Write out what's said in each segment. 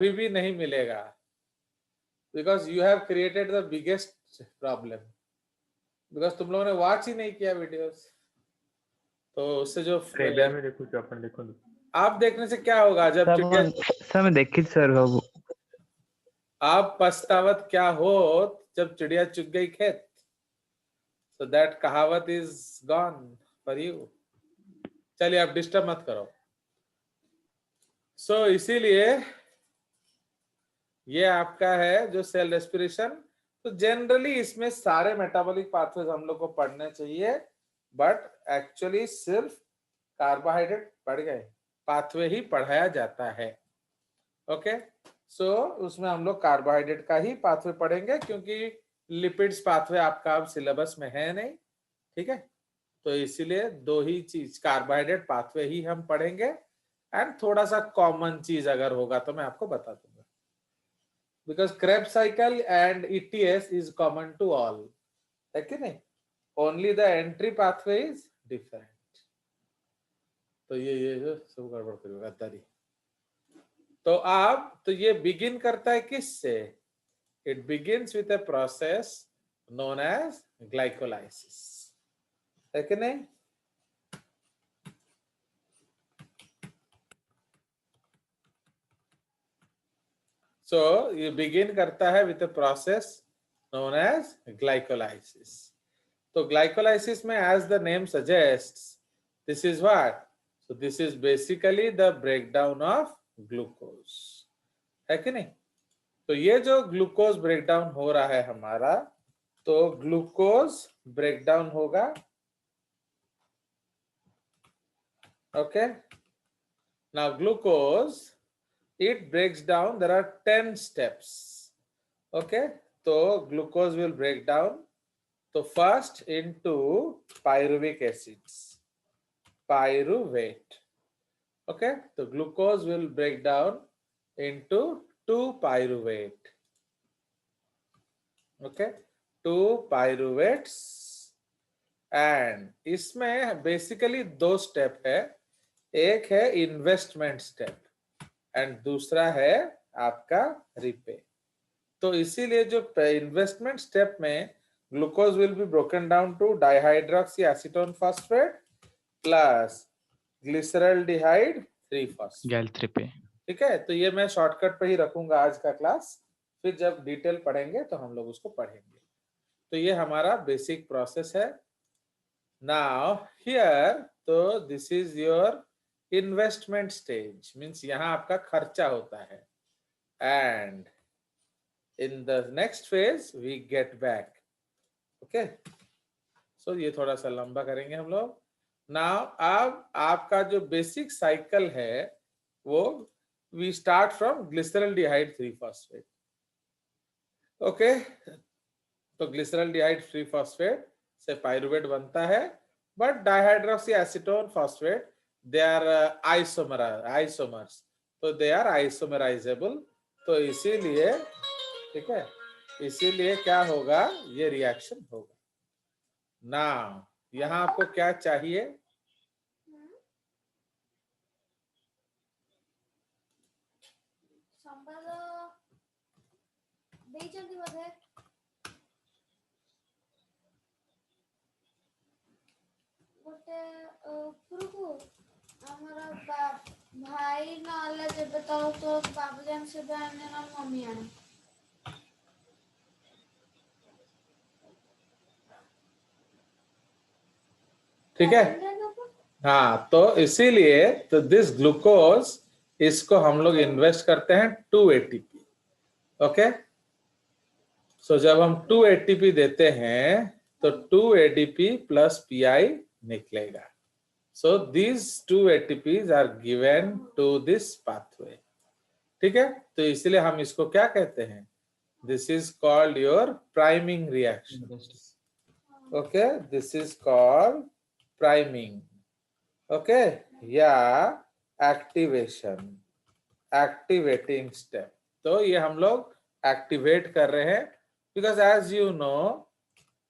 कभी भी नहीं मिलेगा, because you have created the biggest problem, because तुम लोगों ने वॉच ही नहीं किया वीडियोस। तो उससे जो आप देखने से क्या होगा, जब चिड़िया सर मैं देखी सर बाबू आप पछतावत क्या हो जब चिड़िया चुग गई खेत। So that कहावत is gone for you. चलिए आप डिस्टर्ब मत करो। So इसीलिए ये आपका है जो सेल रेस्पिरेशन। तो जनरली इसमें सारे मेटाबॉलिक पाथवेज हम लोग को पढ़ने चाहिए, बट एक्चुअली सिर्फ कार्बोहाइड्रेट पढ़ गए, पाथवे ही पढ़ाया जाता है। ओके, सो उसमें हम लोग कार्बोहाइड्रेट का ही पाथवे पढ़ेंगे, क्योंकि लिपिड्स पाथवे आपका अब सिलेबस में है नहीं। ठीक है, तो इसीलिए दो ही चीज कार्बोहाइड्रेट पाथवे ही हम पढ़ेंगे, एंड थोड़ा सा कॉमन चीज अगर होगा तो मैं आपको बता दूंगा, because Krebs cycle and ETS is common to all, है कि नहीं, only the entry pathway is different. तो ये जो सब गड़बड़ करेगा गद्दारी। तो आप तो ये बिगिन करता है किससे? It begins with a process known as glycolysis, है कि नहीं? So you begin करता है with a process known as glycolysis. तो glycolysis में as the name suggests, this is what? So this is basically the breakdown of glucose, है कि नहीं? तो ये जो ग्लूकोज ब्रेकडाउन हो रहा है हमारा, तो ग्लूकोज ब्रेकडाउन होगा। Okay, now glucose it breaks down, there are 10 steps. Okay, so glucose will break down, so first into pyruvic acids, pyruvate. Okay, so glucose will break down into 2 pyruvate. Okay, 2 pyruvates, and इसमें basically दो step है, एक है investment step and दूसरा है आपका repay. तो इसीलिए जो इन्वेस्टमेंट स्टेप में glucose will be broken down to dihydroxy acetone phosphate plus glyceraldehyde three phosphate. ठीक है, तो ये मैं शॉर्टकट पे ही रखूंगा आज का क्लास, फिर जब डिटेल पढ़ेंगे तो हम लोग उसको पढ़ेंगे। तो ये हमारा बेसिक प्रोसेस है। नाउ हियर, तो this is your investment stage, means यहाँ आपका खर्चा होता है, and in the next phase we get back. Okay, so ये थोड़ा सा लंबा करेंगे हम लोग। Now अब आपका जो बेसिक साइकिल है वो we start from glyceraldehyde 3-phosphate. Okay, तो ग्लिसरल्डिहाइड 3-फॉस्फेट से पाइरुवेट बनता है, but dihydroxy acetone phosphate they are isomers, तो दे आर आइसोमराइजेबल। तो इसीलिए, ठीक है, इसीलिए क्या होगा, ये रिएक्शन होगा। नाउ यहां आपको क्या चाहिए? भाई नाले जब बताओ तो बाबूजान से बहन ने ना मम्मी आने। ठीक है, हाँ, तो इसीलिए तो दिस ग्लूकोज, इसको हम लोग इन्वेस्ट करते हैं 2 ATP। ओके, सो जब हम 2 ATP देते हैं तो 2 ADP प्लस PI निकलेगा। सो these 2 ATPs are given to this pathway। ठीक है, तो इसलिए हम इसको क्या कहते हैं? This is called your priming reaction. Okay, this is called priming, okay, या एक्टिवेशन, एक्टिवेटिंग स्टेप। तो ये हम लोग एक्टिवेट कर रहे हैं, because as you know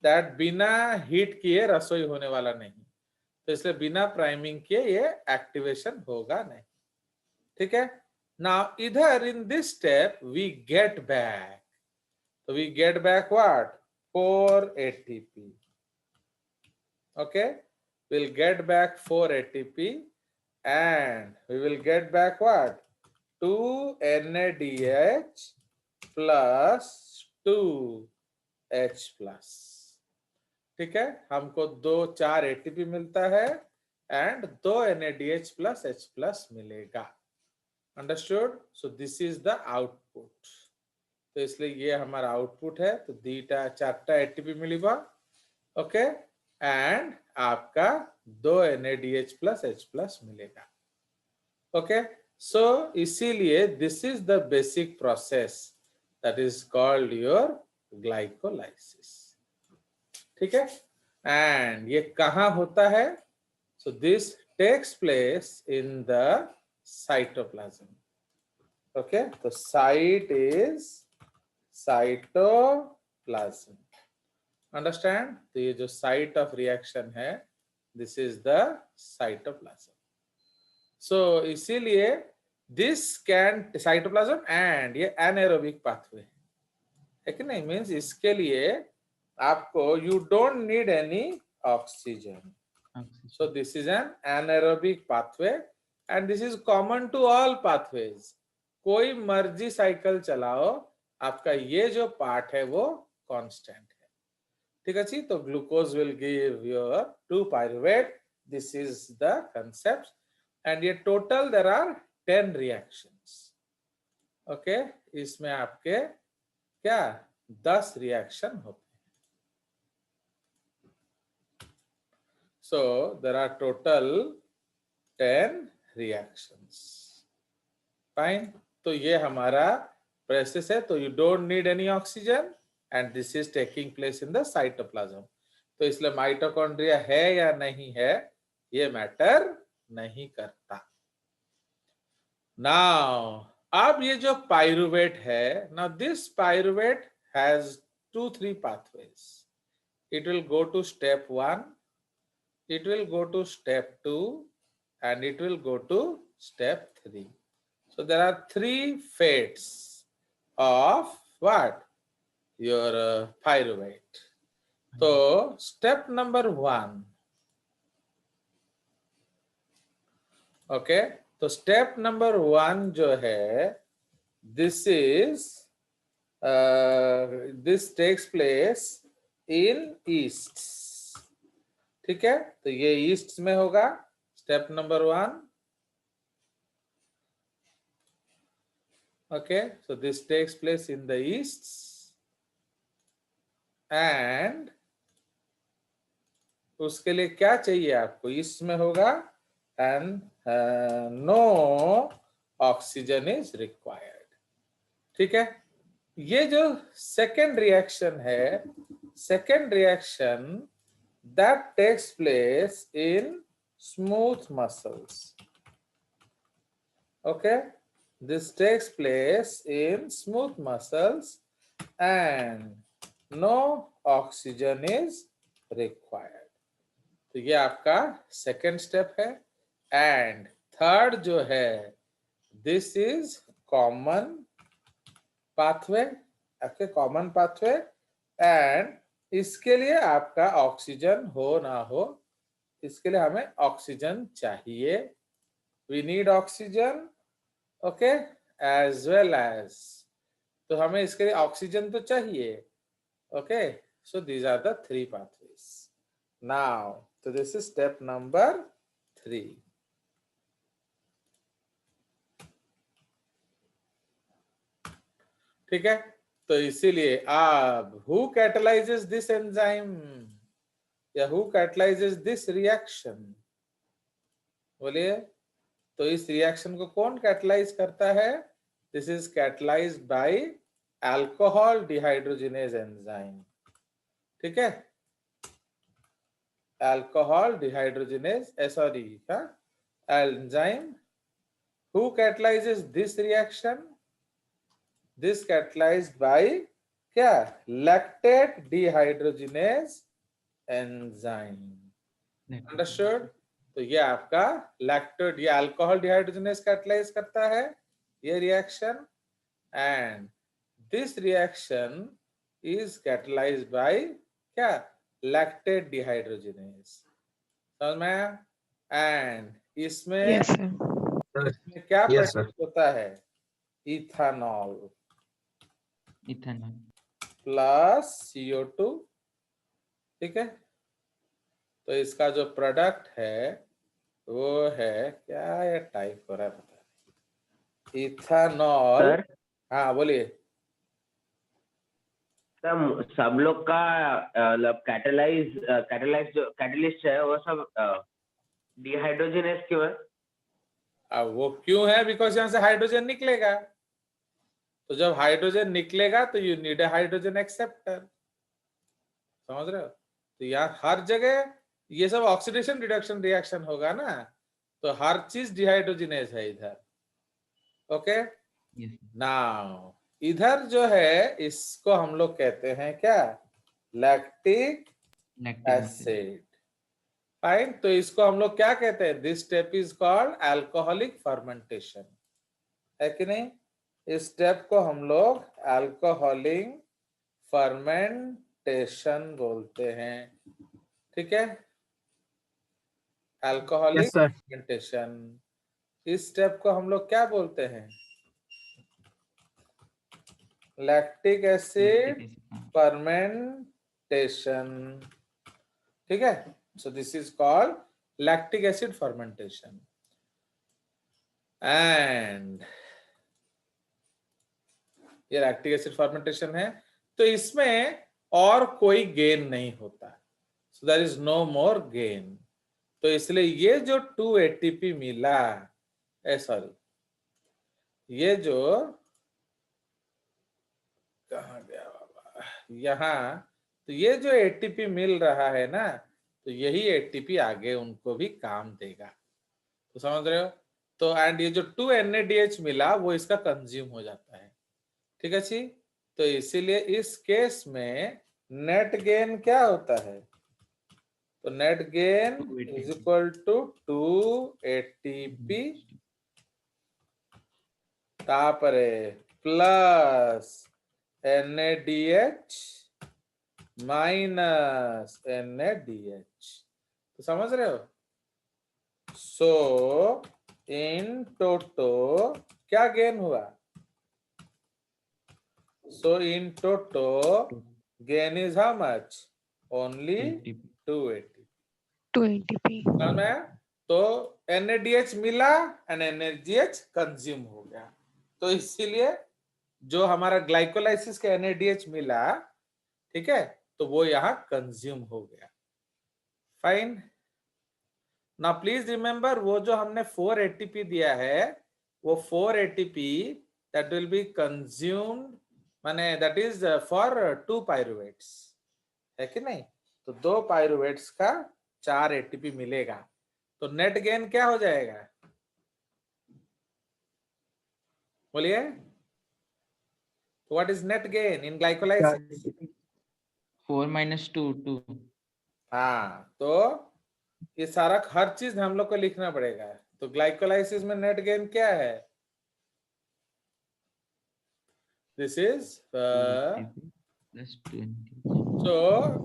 that बिना हीट किए रसोई होने वाला नहीं, तो इसलिए बिना प्राइमिंग किए ये एक्टिवेशन होगा नहीं। ठीक है, Now either in this step we get back. So we get back what? 4 ATP. Okay, we'll get back 4 ATP and we will get back what? 2 NADH plus 2 H plus. ठीक है, हमको 4 ATP मिलता है and 2 NADH plus H plus मिलेगा. Understood? So this is the output. तो इसलिए ये हमारा आउटपुट है. तो दीटा 4टा ATP मिलेगा. ओके, एंड आपका 2 NADH plus H plus मिलेगा. ओके, सो इसीलिए this is the basic process that is called your glycolysis. ठीक है, एंड ये कहाँ होता है? So this takes place in the cytoplasm. Okay, the site is cytoplasm. Understand? तो ये जो site of reaction है, this is the cytoplasm. So इसीलिए this can cytoplasm and ये anaerobic pathway है कि नहीं? Means इसके लिए आपको you don't need any oxygen. So this is an anaerobic pathway. And this is common to all pathways. कोई मर्जी साइकिल चलाओ, आपका ये जो पार्ट है वो कांस्टेंट है. ठीक है जी. तो glucose will give your 2 pyruvate. This is the concept. And ये total there are 10 reactions. Okay, इसमें आपके क्या 10 रिएक्शन होते हैं. So there are total 10 reactions. Fine. तो ये हमारा प्रोसेस है. तो you don't need any oxygen and this is taking place in the cytoplasm. तो इसलिए माइटोकॉन्ड्रिया है या नहीं है ये मैटर नहीं करता. Now अब ये जो पायरुवेट है, now this pyruvate has 2-3 pathways. It will go to step 1, it will go to step 2, and it will go to step 3. So there are 3 fates of what? Your pyruvate. So step number 1. Okay. So step number 1 जो है, this takes place in yeasts. ठीक है, तो ये yeasts में होगा. Step number 1. Okay, so this takes place in the yeasts and उसके लिए क्या चाहिए आपको? yeast में होगा and no oxygen is required. ठीक है, ये जो second reaction है, second reaction that takes place in smooth muscles. Okay, this takes place in smooth muscles and no oxygen is required. तो ये आपका second step है. and third जो है, this is common pathway. Okay, common pathway and इसके लिए आपका oxygen हो ना हो, इसके लिए हमें ऑक्सीजन चाहिए. We need oxygen. Okay, as well as, तो हमें इसके लिए ऑक्सीजन तो चाहिए. Okay, so these are the 3 pathways. Now तो दिस इज स्टेप नंबर 3. ठीक है, तो इसीलिए अब who catalyzes this enzyme या who catalyzes this reaction? बोलिए. तो इस रिएक्शन को कौन कैटलाइज करता है? This is catalysed by alcohol dehydrogenase enzyme. ठीक है, alcohol dehydrogenase enzyme. Who catalyses this reaction? This catalysed by क्या? Lactate dehydrogenase enzyme. अंडरस्टूड? तो ये आपका लैक्टेट, ये अल्कोहल डिहाइड्रोजिनेज कैटलाइज करता है, ये reaction, and this reaction is catalysed by क्या, लैक्टेट डिहाइड्रोजिनेज। समझ में आया? एंड इसमें यस सर। क्या Yes, प्रोड्यूस होता है, इथानॉल इथेनॉल प्लस CO2, ठीक है। तो इसका जो प्रोडक्ट है वो है क्या, ये टाइप हो रहा है पता नहीं, इथानॉल। सर हाँ बोलिए। सर सब लोग का मतलब कैटलिस्ट है वो सब डिहाइड्रोजनेस क्यों है? अब वो क्यों है, बिकॉज यहाँ से हाइड्रोजन निकलेगा, तो जब हाइड्रोजन निकलेगा तो you need a hydrogen acceptor. समझ रहे हो? तो यहाँ हर जगह ये सब ऑक्सीडेशन रिडक्शन रिएक्शन होगा ना, तो हर चीज डिहाइड्रोजिनेज है इधर। ओके, यस नाउ इधर जो है इसको हम लोग कहते हैं क्या, lactic lactic acid acid. Fine, तो इसको हम लोग क्या कहते हैं, this step is called alcoholic fermentation, है कि नहीं? इस स्टेप को हम लोग अल्कोहलिक फर्मेंटेशन बोलते हैं, ठीक है, अल्कोहलिक Yes, sir. फर्मेंटेशन। इस स्टेप को हम लोग क्या बोलते हैं, लैक्टिक एसिड फर्मेंटेशन, ठीक है। So this is called lactic acid fermentation. And ये लैक्टिक एसिड फर्मेंटेशन है, तो इसमें और कोई गेन नहीं होता, so there is no more gain. तो इसलिए ये जो 2 ATP मिला, सॉरी ये जो कहाँ गया बाबा, यहाँ, तो ये जो ATP मिल रहा है ना, तो यही ATP आगे उनको भी काम देगा। तो समझ रहे हो? तो एंड ये जो 2 NADH मिला वो इसका कंज्यूम हो जाता है, ठीक है जी। तो इसीलिए इस केस में नेट गेन क्या होता है, तो net gain 2 ATP is equal to 2 ATP तापरे प्लस NADH माइनस NADH। तो समझ रहे हो? सो इन टोटो क्या गेन हुआ, so in total gain is how much, only 2 ATP। 2 ATP. समझ में आया? तो NADH मिला एंड NADH कंज्यूम हो गया, तो इसीलिए जो हमारा ग्लाइकोलाइसिस का NADH मिला, ठीक है, तो वो यहाँ कंज्यूम हो गया। फाइन, नाउ प्लीज रिमेंबर वो जो हमने 4 ATP दिया है, वो 4 ATP that will be consumed, माने that is for 2 pyruvates, है कि नहीं? तो 2 pyruvates का 4 ATP मिलेगा, तो नेट गेन क्या हो जाएगा, बोलिए। What is net gain in glycolysis? 4 minus 2 2 हाँ, तो ये सारा हर चीज हम लोग को लिखना पड़ेगा। तो ग्लाइकोलाइसिस में नेट गेन क्या है, this is plus 2 NADH so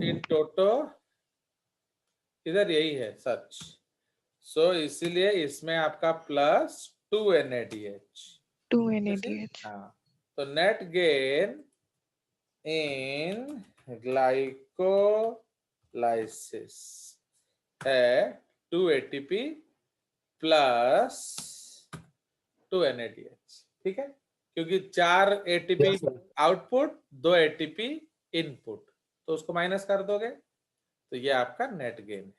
in टोटो, इधर यही है सच। सो इसीलिए इसमें आपका प्लस 2 NADH। 2 NADH. हाँ, तो नेट गेन इन ग्लाइकोलाइसिस है 2 ATP प्लस 2 NADH, ठीक है, क्योंकि 4 ATP Yes, sir. Output, 2 ATP input, तो उसको माइनस कर दोगे, तो ये आपका नेट गेन है।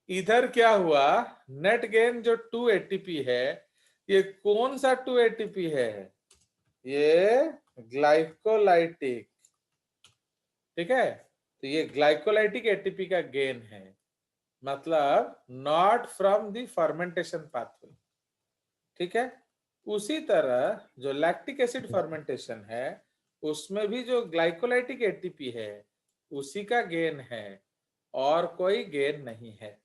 इधर क्या हुआ, नेट गेन जो 2 ATP है, ये कौन सा 2 ATP है, ये ग्लाइकोलाइटिक, ठीक है, तो ये ग्लाइकोलाइटिक ATP का गेन है, मतलब not from the fermentation pathway, ठीक है। उसी तरह जो लैक्टिक एसिड फर्मेंटेशन है, उसमें भी जो ग्लाइकोलाइटिक ATP है उसी का गेन है, और कोई गेन नहीं है।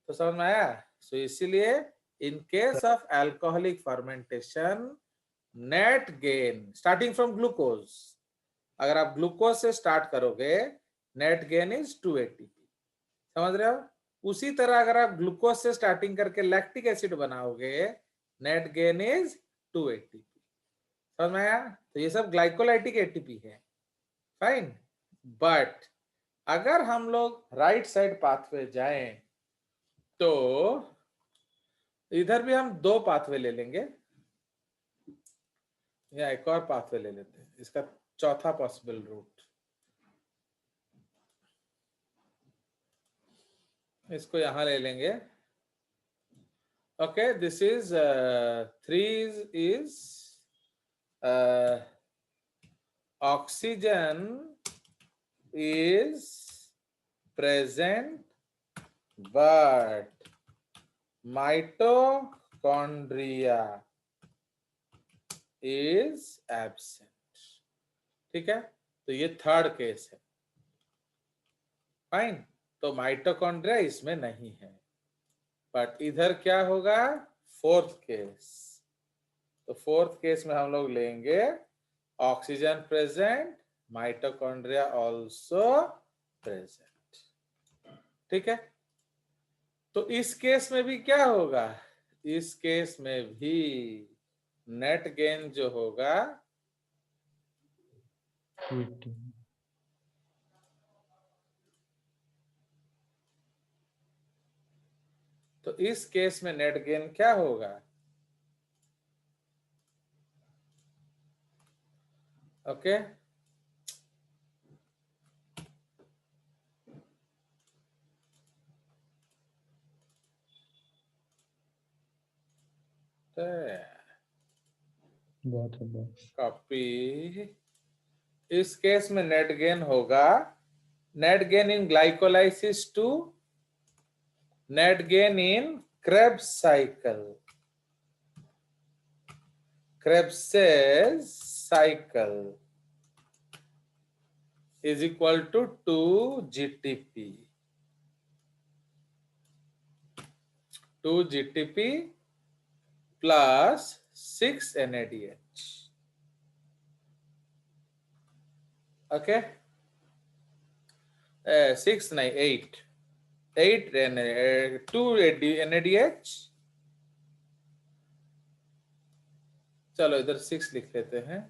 तो समझ में आया? सो इसीलिए in case of alcoholic fermentation, net gain starting from glucose, अगर आप ग्लूकोज से स्टार्ट करोगे नेट गेन इज 2 एटीपी, समझ रहे हो? उसी तरह अगर आप ग्लूकोज से स्टार्टिंग करके लैक्टिक एसिड बनाओगे नेट गेन इज 2 एटीपी, समझ में आया? तो ये सब ग्लाइकोलाइटिक एटीपी है, फाइन। बट अगर हम लोग राइट साइड पाथवे जाएं तो इधर भी हम दो पाथवे ले लेंगे, या एक और पाथवे ले लेते हैं, इसका चौथा पॉसिबल रूट, इसको यहां ले लेंगे। Okay, this is 3 is oxygen is present but mitochondria is absent, ठीक है? तो ये थर्ड केस है, फाइन। तो माइटोकॉन्ड्रिया इसमें नहीं है, बट इधर क्या होगा? Fourth case. तो फोर्थ केस में हम लोग लेंगे oxygen present, mitochondria also present, ठीक है? तो इस केस में भी क्या होगा? इस केस में भी नेट गेन जो होगा 280. तो इस केस में नेट गेन क्या होगा? Okay, copy. इस केस में नेट गेन होगा, net gain in glycolysis two net gain in Krebs cycle, Krebs's cycle is equal to 2 GTP, 2 GTP plus 6 NADH, okay? 6 नहीं 8 2 NADH, चलो इधर 6 लिख लेते हैं,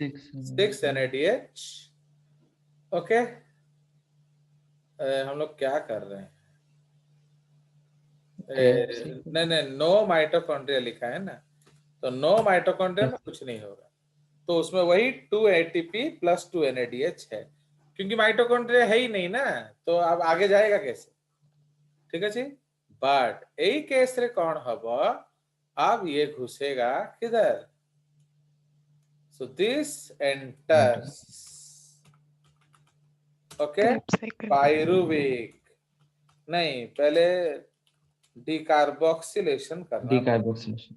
6 NADH, ओके? हम लोग क्या कर रहे हैं? नहीं, नो माइटोकॉन्ड्रिया लिखा है ना, तो नो माइटोकॉन्ड्रिया में कुछ नहीं होगा, तो उसमें वही 2 ATP plus 2 NADH है, क्योंकि माइटोकॉन्ड्रिया है ही नहीं ना, तो अब आगे जाएगा कैसे? ठीक है जी। बट यही केस रे कौन हबो? अब ये घुसेगा किधर? So this enters, okay, pyruvic, नहीं पहले डिकार्बोक्सिलेशन करना, Decarboxylation.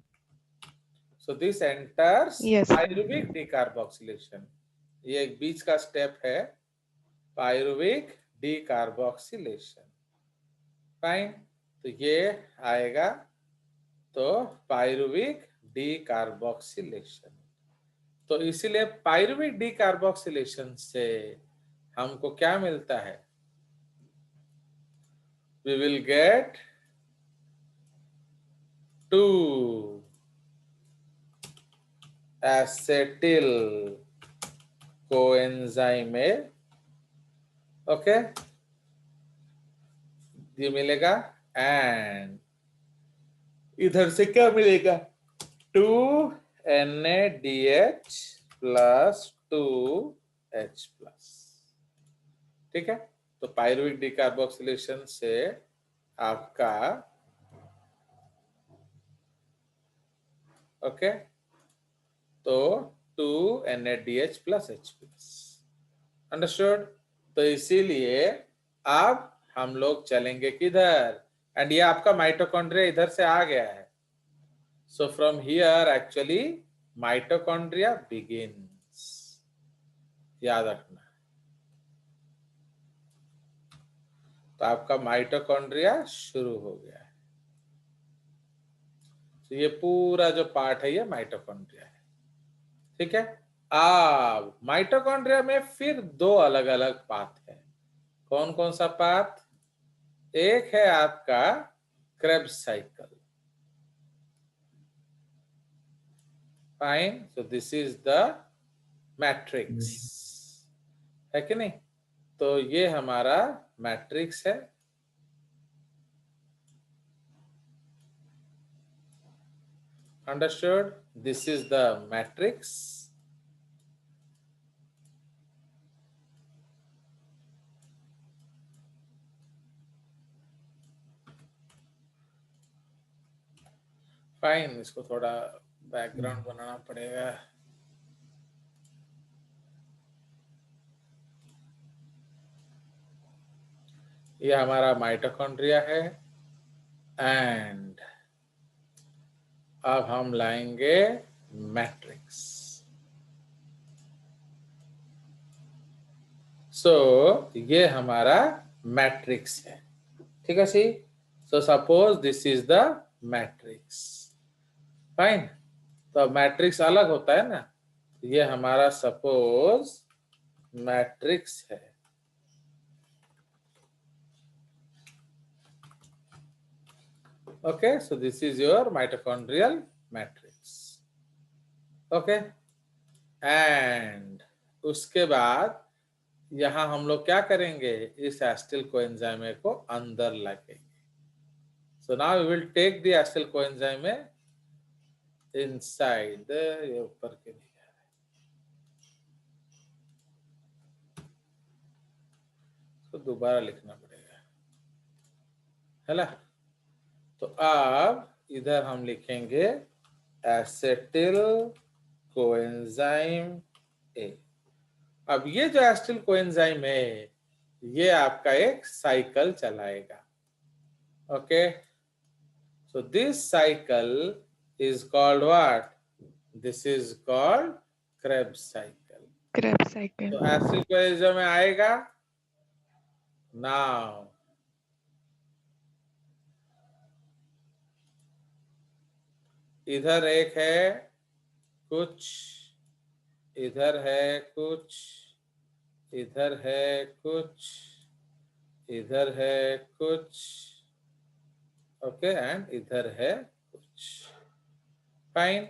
So this enters Yes. Pyruvic decarboxylation, ये एक बीच का स्टेप है, पायरुविक डिकार्बोक्सिलेशन, फाइन। तो ये आएगा, तो पायरुविक डिकार्बोक्सिलेशन। तो इसीलिए पायरुविक डिकार्बोक्सिलेशन से हमको क्या मिलता है? We will get 2 acetyl coenzyme, okay, ये मिलेगा, एंड इधर से क्या मिलेगा? 2 NADH plus 2H plus, ठीक है? तो पायरुविक डिकार्बोक्सिलेशन से आपका, ओके, तो 2 NADH plus H plus, understood? तो इसीलिए अब हम लोग चलेंगे किधर? एंड ये आपका माइटोकॉन्ड्रिया इधर से आ गया है, so from here actually mitochondria begins, याद रखना। तो आपका माइटोकॉन्ड्रिया शुरू हो गया है, तो ये पूरा जो पार्ट है ये माइटोकॉन्ड्रिया है, ठीक है। अब माइटोकॉन्ड्रिया में फिर दो अलग अलग पाथ है। कौन कौन सा पाथ? एक है आपका Krebs cycle, fine. So this is the matrix, है कि नहीं? तो ये हमारा मैट्रिक्स है। Understood? This is the matrix. Fine, इसको थोड़ा बैकग्राउंड बनाना पड़ेगा। ये हमारा माइटोकॉन्ड्रिया है एंड अब हम लाएंगे मैट्रिक्स। सो ये हमारा मैट्रिक्स है, ठीक है see. So suppose this is the matrix, fine. तो मैट्रिक्स अलग होता है ना, ये हमारा सपोज मैट्रिक्स है। Okay, so this is your mitochondrial matrix. Okay, and उसके बाद यहाँ हम लोग क्या करेंगे, इस एसिटिल कोएंजाइम को अंदर लगेंगे। So now we will take the acetyl coenzyme inside, ये ऊपर के नहीं जा रहा है, तो दोबारा लिखना पड़ेगा, है ना। तो अब इधर हम लिखेंगे एसिटिल कोएंजाइम ए। अब ये जो एसिटिल कोएंजाइम है ये आपका एक साइकिल चलाएगा। Okay, so this cycle is called what? This is called Krebs cycle. Krebs cycle. तो एसिटिल कोएंजाइम में आएगा नाउ। इधर एक है कुछ, इधर है कुछ, इधर है कुछ, इधर है कुछ, ओके, एंड इधर है कुछ, फाइन।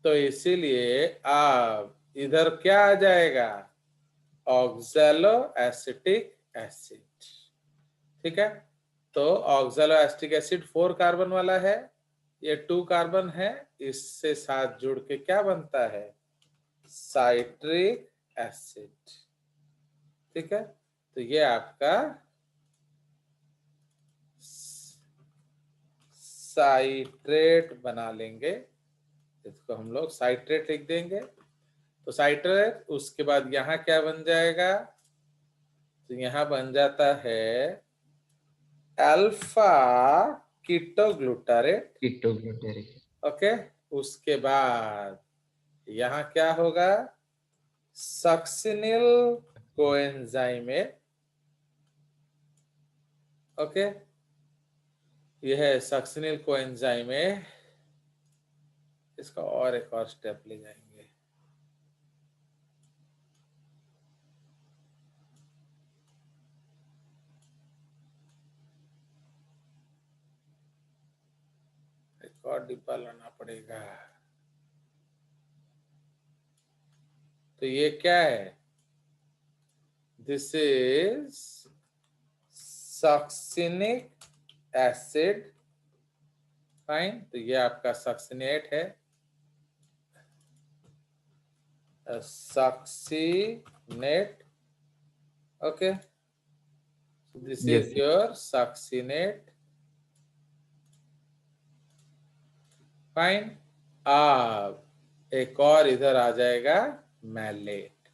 तो इसीलिए अब इधर क्या आ जाएगा? ऑक्सैलो एसिटिक एसिड, ठीक है। तो ऑक्सैलो एसिटिक एसिड 4 कार्बन वाला है, ये 2 कार्बन है, इससे साथ जुड़ के क्या बनता है? साइट्रिक एसिड, ठीक है। तो ये आपका साइट्रेट बना लेंगे, इसको हम लोग साइट्रेट लिख देंगे। तो साइट्रेट, उसके बाद यहाँ क्या बन जाएगा? तो यहाँ बन जाता है अल्फा कीटोग्लूटारेट, ओके। उसके बाद यहाँ क्या होगा? Succinyl coenzyme A, okay. यह है सक्सिनिल कोएंजाइमेट। इसका और एक और स्टेप ले जाएंगे। एक और डिब्बा लाना पड़ेगा। तो ये क्या है? This is succinic acid, fine. तो ये आपका सक्सिनेट है, succinate, okay. This is your succinate, fine. अब एक और इधर आ जाएगा मैलेट,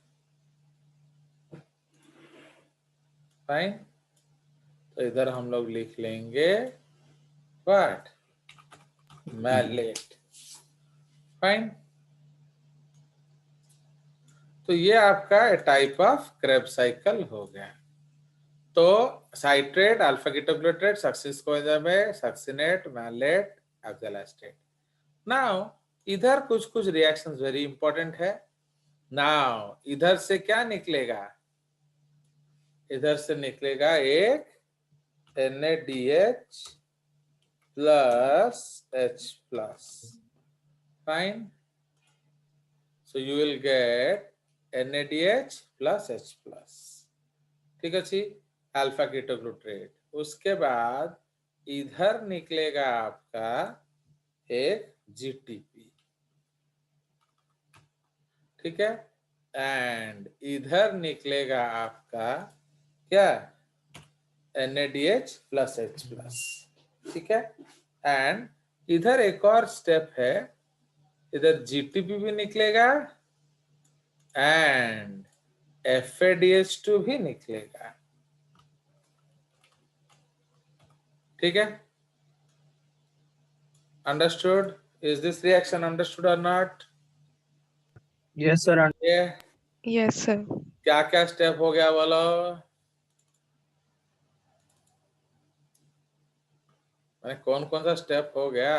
फाइन। तो इधर हम लोग लिख लेंगे व्हाट? Mallet, fine. तो ये आपका टाइप ऑफ क्रेब्स साइकिल हो गया। तो citrate, alpha ketoglutarate, succinate, malate, oxaloacetate. Now इधर कुछ कुछ रिएक्शंस वेरी इंपॉर्टेंट है। नाउ इधर से क्या निकलेगा, इधर से निकलेगा एक NaDH plus H plus, fine, so you will get NaDH plus H plus, ठीक अच्छी, अल्फा कीटोग्लूट्रेट। उसके बाद इधर निकलेगा आपका एक GTP, ठीक है, एंड इधर निकलेगा आपका क्या, NaDH plus H plus, ठीक है, एंड इधर एक और स्टेप है, इधर GTP भी निकलेगा एंड FADH2 भी निकलेगा, ठीक है। Understood? Is this reaction understood और नॉट? Yes, sir. ये Yes, sir. क्या क्या स्टेप हो गया बोलो? मैंने कौन कौन सा स्टेप हो गया?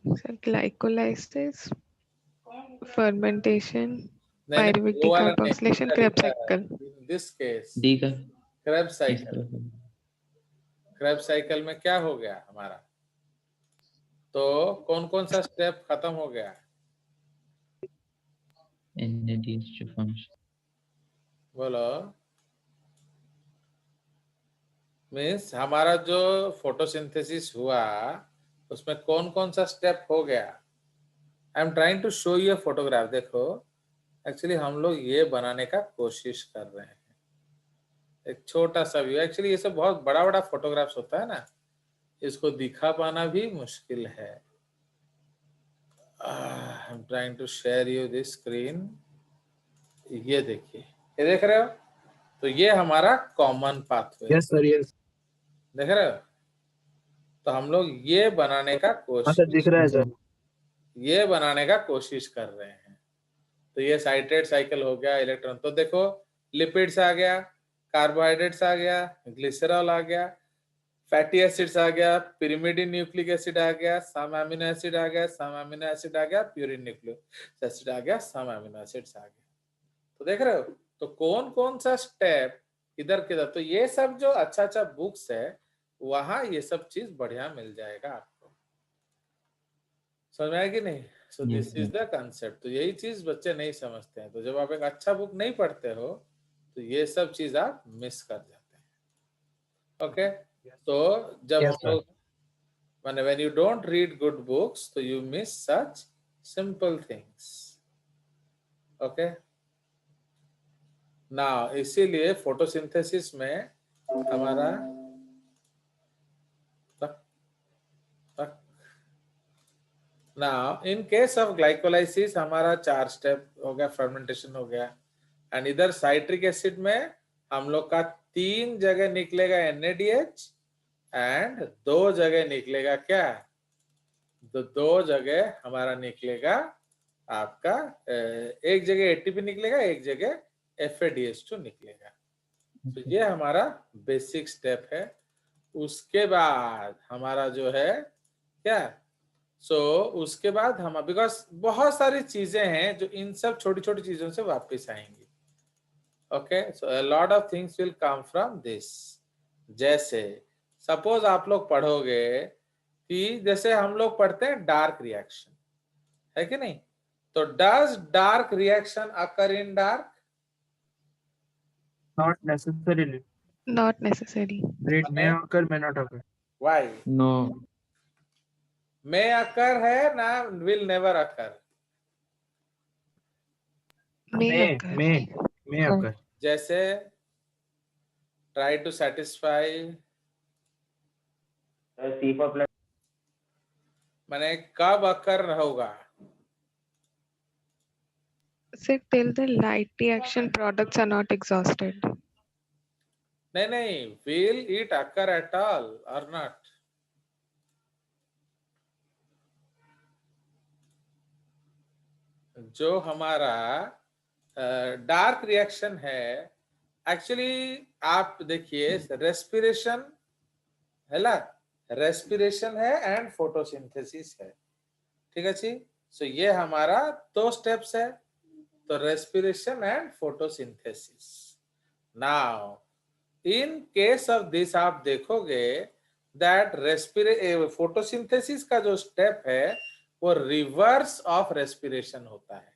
Sir, glycolysis, fermentation, नहीं, नहीं, pyruvic वो वाला नहीं, decarboxylation, Krebs cycle. in this case D का Krebs इस cycle, तरफ Krebs cycle में क्या हो गया हमारा? तो कौन कौन सा स्टेप खत्म हो गया? NADH फंक्शन बोलो। मीन्स हमारा जो फोटोसिंथेसिस हुआ उसमें कौन कौन सा स्टेप हो गया? I am trying to show you photograph. देखो एक्चुअली हम लोग ये बनाने का कोशिश कर रहे हैं, एक छोटा सा व्यू। एक्चुअली ये सब बहुत बड़ा बड़ा फोटोग्राफ्स होता है ना, इसको दिखा पाना भी मुश्किल है। I am trying to share you this screen. ये देखिए, ये देख रहे हो? तो ये हमारा common pathway, Yes, sir. Yes. देख रहे हो? तो हम लोग ये बनाने का हाँ सर, दिख रहा है सर। ये बनाने का कोशिश कर रहे हैं। तो ये साइट्रेट साइकिल हो गया, इलेक्ट्रॉन। तो देखो लिपिड्स आ गया, कार्बोहाइड्रेट्स आ गया, ग्लिसरॉल आ गया, फैटी एसिड्स आ गया, पिरिमिडिन न्यूक्लिक एसिड आ गया, सम अमीनो एसिड आ गया, सम अमीनो एसिड आ गया, प्यूरिन न्यूक्लिक एसिड आ गया, सम अमीनो एसिड्स आ गया। तो देख रहे हो? तो कौन कौन सा स्टेप इधर किधर, तो ये सब जो अच्छा अच्छा बुक्स है वहां ये सब चीज बढ़िया मिल जाएगा आपको। समझ में आया कि नहीं? सो दिस इज द कंसेप्ट। तो यही चीज बच्चे नहीं समझते हैं। तो जब आप एक अच्छा बुक नहीं पढ़ते हो तो ये सब चीज आप मिस कर जाते हैं। ओके, तो जब Yes, हम sir. लोग माने when you don't read good books तो you miss such simple things. Okay, ना इसीलिए फोटोसिंथेसिस में हमारा now in case of glycolysis हमारा 4 स्टेप हो गया, फर्मेंटेशन हो गया, एंड इधर साइट्रिक एसिड में हम लोग का 3 जगह निकलेगा NaDH एंड 2 जगह निकलेगा क्या, तो 2 जगह हमारा निकलेगा आपका एक जगह ATP निकलेगा, एक जगह FADH2 निकलेगा। तो ये हमारा बेसिक स्टेप है। उसके बाद हमारा जो है क्या, उसके बाद हम, बिकॉज बहुत सारी चीजें हैं जो इन सब छोटी छोटी चीजों से वापस आएंगी। Okay, so a lot of things will come from this. जैसे सपोज आप लोग पढ़ोगे कि जैसे हम लोग पढ़ते हैं डार्क रिएक्शन, है कि नहीं? तो does dark reaction occur in dark? Not necessarily. Not necessary. It may occur, may not occur. Why? No may occur है ना, will never occur? May May, occur. may occur. जैसे ट्राई टू सेटिस्फाई, C4+ माने कब अकर होगा? Sir, till the light reaction products are not exhausted. नहीं नहीं, will it occur at all or not? जो हमारा डार्क रिएक्शन है, एक्चुअली आप देखिए रेस्पिरेशन है ना, रेस्पिरेशन है एंड फोटोसिंथेसिस है। ठीक है जी। सो ये हमारा दो स्टेप्स है, तो respiration and photosynthesis. Now in case of this आप देखोगे दैट फोटोसिंथेसिस का जो स्टेप है वो रिवर्स ऑफ रेस्पिरेशन होता है।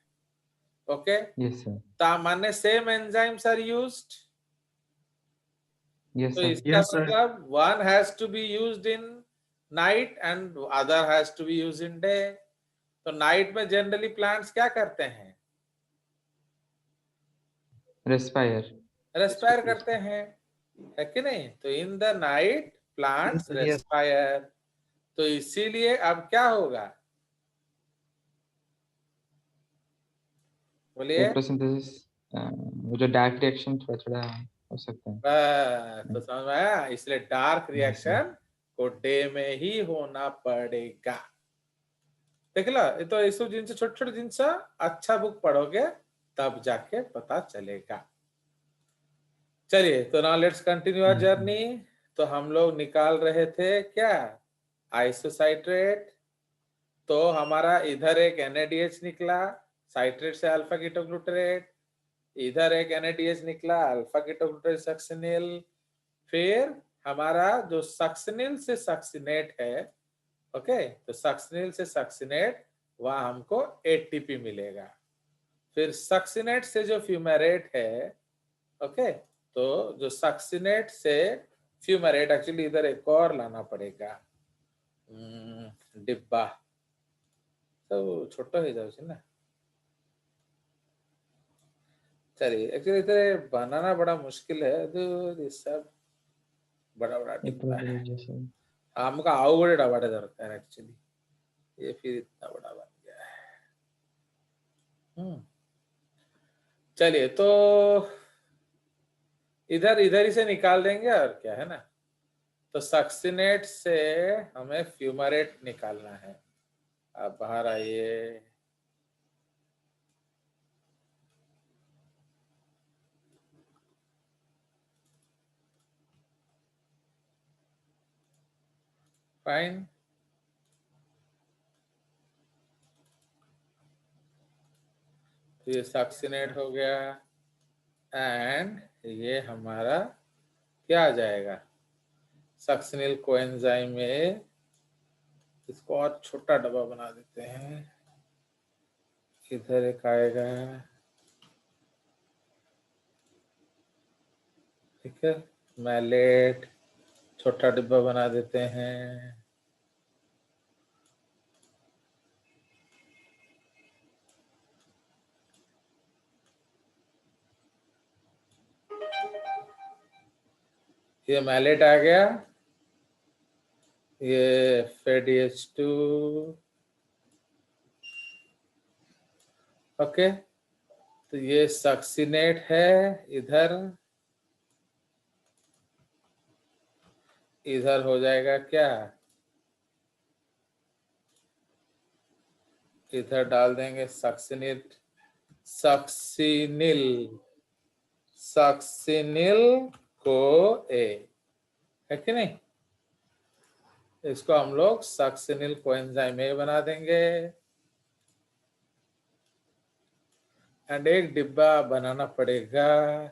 Okay, Yes, sir. सामान्य same enzymes are used, Yes, तो sir. इसका Yes, sir. मतलब one has to be used in night and other has to be used in day. तो नाइट में जनरली प्लांट्स क्या करते हैं? Respire. रेस्पायर करते हैं, है कि नहीं? तो in the night plants Yes. Respire. तो इसीलिए अब क्या होगा, बोलिए। Photosynthesis. वो जो डार्क रिएक्शन थोड़ा थोड़ा हो सकता है। तो समझ में आया, इसलिए डार्क Yes, रिएक्शन को डे में ही होना पड़ेगा। देख लो, ये तो ऐसे जिनसे छोटे छोटे जिनस अच्छा बुक पढ़ोगे तब जाके पता चलेगा। चलिए, तो now let's continue our journey. तो हम लोग निकाल रहे थे क्या, आइसोसाइट्रेट। तो हमारा इधर एक NADH निकला, साइट्रेट से अल्फा कीटोग्लूटरेट, इधर एक NADH निकला, अल्फा कीटोग्लूटरेट सक्सिनिल। फिर हमारा जो सक्सिनिल से सक्सिनेट है, ओके, तो सक्सिनिल से सक्सिनेट वहां हमको ATP मिलेगा। फिर सक्सिनेट से जो फ्यूमेरेट है, ओके, तो जो सक्सिनेट से फ्यूमेरेट, एक्चुअली इधर एक और लाना पड़ेगा डिब्बा, तो छोटा हो जाए ना। चलिए, एक्चुअली इधर बनाना बड़ा मुश्किल है, तो ये सब बड़ा बड़ा डिब्बा है। जैसे हमको आउ बड़े डबाड़े दरकार है एक्चुअली, ये फिर इतना बड़ा बन गया है। चलिए, तो इधर इधर ही से निकाल देंगे और क्या है ना। तो सक्सिनेट से हमें फ्यूमरेट निकालना है। अब बाहर आइए। फाइन, तो ये सक्सिनेट हो गया एंड ये हमारा क्या आ जाएगा, सक्सिनिल कोएंजाइम में। इसको और छोटा डब्बा बना देते हैं, इधर एक आएगा, ठीक है। मैलेट छोटा डिब्बा बना देते हैं, ये मैलेट आ गया, ये FADH2, ओके। तो ये सक्सिनेट है, इधर इधर हो जाएगा क्या, इधर डाल देंगे सक्सिनेट, सक्सिनिल, सक्सिनिल को ए, है कि नहीं? इसको हम लोग सक्सिनिल कोएंजाइम ए बना देंगे एंड एक डिब्बा बनाना पड़ेगा।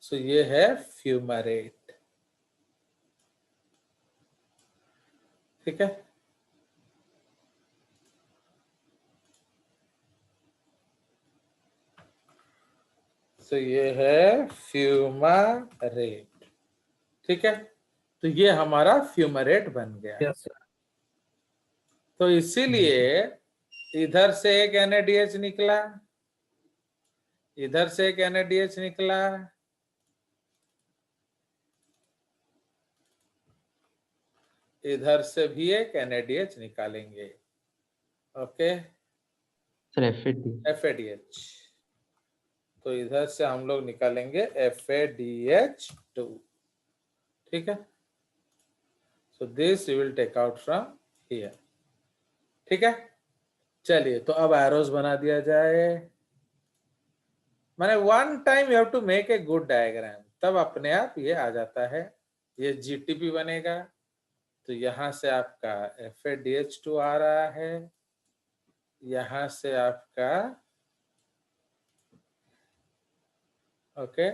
सो ये है फ्यूमरेट, ठीक है। सो ये है फ्यूमरेट, ठीक है। तो ये हमारा फ्यूमरेट बन गया। Yes, sir. तो इसीलिए इधर से एक NADH निकला, इधर से एक NADH निकला, इधर से भी एक NADH निकालेंगे, ओके। सर FADH, तो इधर से हम लोग निकालेंगे FADH2, ठीक है। So this you will take out from here, ठीक है। चलिए, तो अब एरोज बना दिया जाए। माने one time you have to make a good diagram, तब अपने आप ये आ जाता है। ये GTP बनेगा, तो यहां से आपका FADH2 आ रहा है, यहां से आपका ओके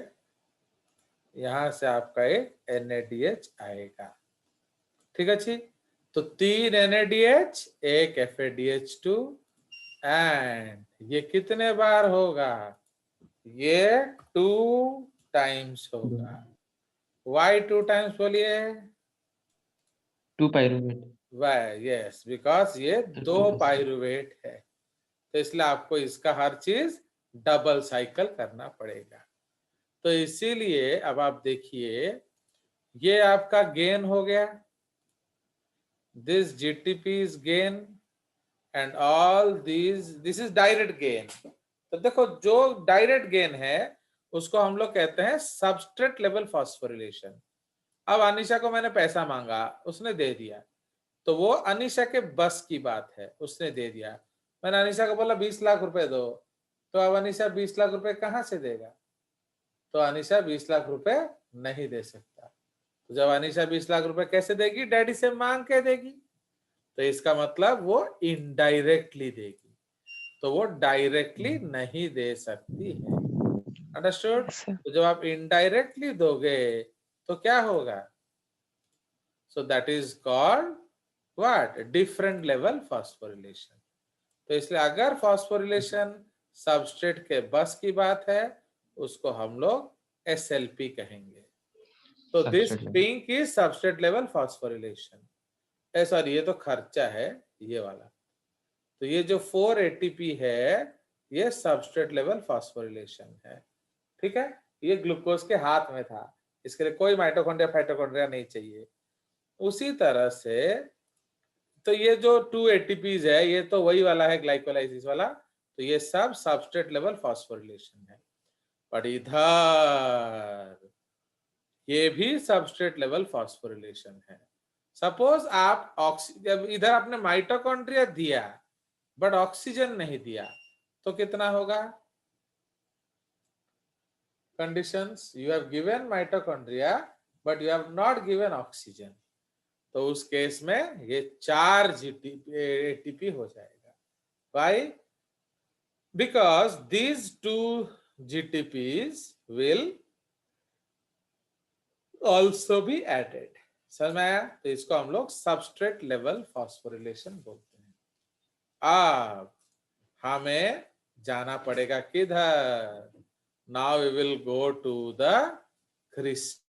यहां से आपका एक NADH आएगा। ठीक है जी, तो 3 NADH, एक FADH2 एंड ये कितने बार होगा? ये 2 टाइम्स होगा। Why 2 टाइम्स बोलिए? 2 पाइरुवेट। वाई यस, बिकॉज ये 2 पाइरुवेट है, तो इसलिए आपको इसका हर चीज डबल साइकिल करना पड़ेगा। तो इसीलिए अब आप देखिए, ये आपका गेन हो गया, this GTP is gain and all this is direct gain. तो देखो, जो डायरेक्ट गेन है उसको हम लोग कहते हैं सबस्ट्रेट लेवल फॉस्फोरिलेशन। अब अनीशा को मैंने पैसा मांगा, उसने दे दिया, तो वो अनीशा के बस की बात है, उसने दे दिया। मैंने अनीशा को बोला 20 लाख रुपए दो, तो अब अनीशा 20 लाख रुपए कहाँ से देगा? तो अनीशा 20 लाख रुपए नहीं दे सकता। तो जब अनीशा 20 लाख रुपए कैसे देगी? डैडी से मांग के देगी। तो इसका मतलब वो इनडायरेक्टली देगी, तो वो डायरेक्टली नहीं दे सकती है। अंडरस्टूड? Yes, sir. तो जब आप इनडायरेक्टली दोगे तो क्या होगा? So that is called what? Different level phosphorylation. तो इसलिए अगर फॉस्फोरिलेशन सबस्ट्रेट के बस की बात है, उसको हम लोग SLP कहेंगे। तो this Substrate level. Pink is substrate level phosphorylation. Sorry, ये तो खर्चा है ये वाला। तो ये जो 4 ATP है, ये सबस्ट्रेट लेवल फॉस्फोरिलेशन है। ठीक है, ये ग्लूकोज के हाथ में था, इसके लिए कोई माइटोकॉन्ड्रिया फाइटोकॉन्ड्रिया नहीं चाहिए। उसी तरह से तो ये जो 2 ATPs है, ये तो वही वाला है, ग्लाइकोलाइसिस वाला, तो ये सब सबस्ट्रेट लेवल फॉस्फोरिलेशन है। पर इधर ये भी सबस्ट्रेट लेवल फॉस्फोरिलेशन है। सपोज आप जब इधर आपने माइटोकॉन्ड्रिया दिया बट ऑक्सीजन नहीं दिया, तो कितना होगा? Conditions, you have given mitochondria but you have not given oxygen, तो उस केस में ये 4 ATP हो जाएगा। Why? Because these 2 GTPs will also be added. समझ में आया? तो इसको हम लोग सबस्ट्रेट लेवल फॉस्फोरिलेशन बोलते हैं। अब हमें जाना पड़ेगा किधर? Now we will go to the crystal.